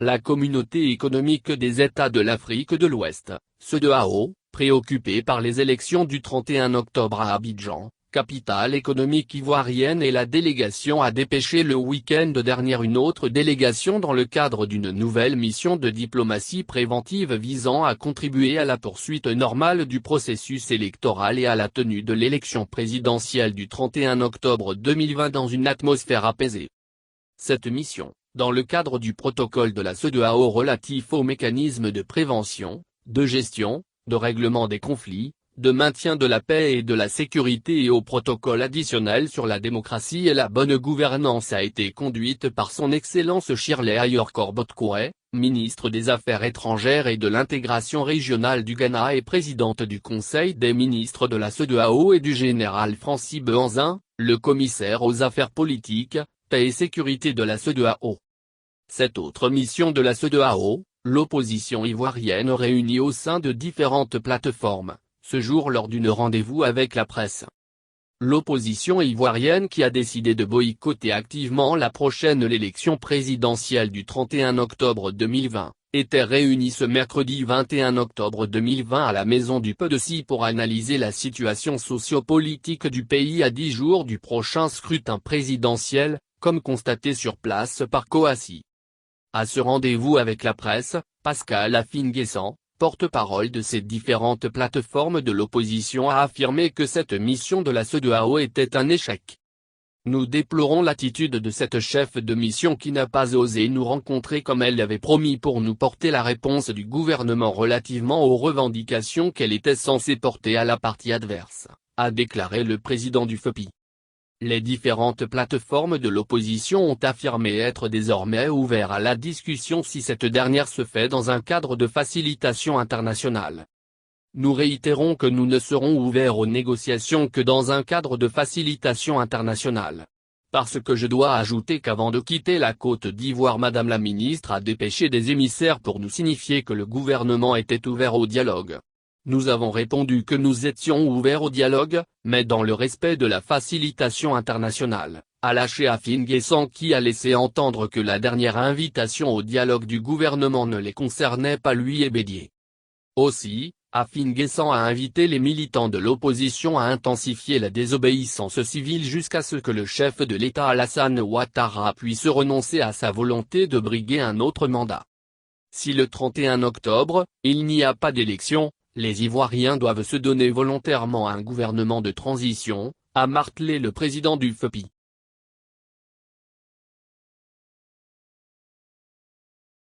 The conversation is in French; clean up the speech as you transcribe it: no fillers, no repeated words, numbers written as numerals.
La Communauté économique des États de l'Afrique de l'Ouest, CEDEAO, préoccupée par les élections du 31 octobre à Abidjan, capitale économique ivoirienne, et la délégation a dépêché le week-end dernier une autre délégation dans le cadre d'une nouvelle mission de diplomatie préventive visant à contribuer à la poursuite normale du processus électoral et à la tenue de l'élection présidentielle du 31 octobre 2020 dans une atmosphère apaisée. Cette mission, dans le cadre du protocole de la CEDEAO relatif aux mécanismes de prévention, de gestion, de règlement des conflits, de maintien de la paix et de la sécurité et au protocole additionnel sur la démocratie et la bonne gouvernance, a été conduite par son Excellence Shirley Ayor Korbot-Kouré, ministre des Affaires étrangères et de l'intégration régionale du Ghana et présidente du Conseil des ministres de la CEDEAO, et du général Francis Behanzin, le commissaire aux affaires politiques, paix et sécurité de la CEDEAO. Cette autre mission de la CEDEAO, l'opposition ivoirienne réunie au sein de différentes plateformes, ce jour lors d'une rendez-vous avec la presse. L'opposition ivoirienne, qui a décidé de boycotter activement la prochaine élection présidentielle du 31 octobre 2020, était réunie ce mercredi 21 octobre 2020 à la Maison du PDC pour analyser la situation socio-politique du pays à 10 jours du prochain scrutin présidentiel, comme constaté sur place par Kouassi. À ce rendez-vous avec la presse, Pascal Affi-N'Guessan, porte-parole de ces différentes plateformes de l'opposition, a affirmé que cette mission de la CEDEAO était un échec. Nous déplorons l'attitude de cette chef de mission qui n'a pas osé nous rencontrer comme elle l'avait promis pour nous porter la réponse du gouvernement relativement aux revendications qu'elle était censée porter à la partie adverse, a déclaré le président du FEPI. Les différentes plateformes de l'opposition ont affirmé être désormais ouvertes à la discussion si cette dernière se fait dans un cadre de facilitation internationale. Nous réitérons que nous ne serons ouverts aux négociations que dans un cadre de facilitation internationale. Parce que je dois ajouter qu'avant de quitter la Côte d'Ivoire, Madame la ministre a dépêché des émissaires pour nous signifier que le gouvernement était ouvert au dialogue. Nous avons répondu que nous étions ouverts au dialogue, mais dans le respect de la facilitation internationale, a lâché Affi-N'Guessan, qui a laissé entendre que la dernière invitation au dialogue du gouvernement ne les concernait pas lui et Bédié. Aussi, Affi-N'Guessan a invité les militants de l'opposition à intensifier la désobéissance civile jusqu'à ce que le chef de l'État Alassane Ouattara puisse renoncer à sa volonté de briguer un autre mandat. Si le 31 octobre, il n'y a pas d'élection, les Ivoiriens doivent se donner volontairement à un gouvernement de transition, a martelé le président du FEPI.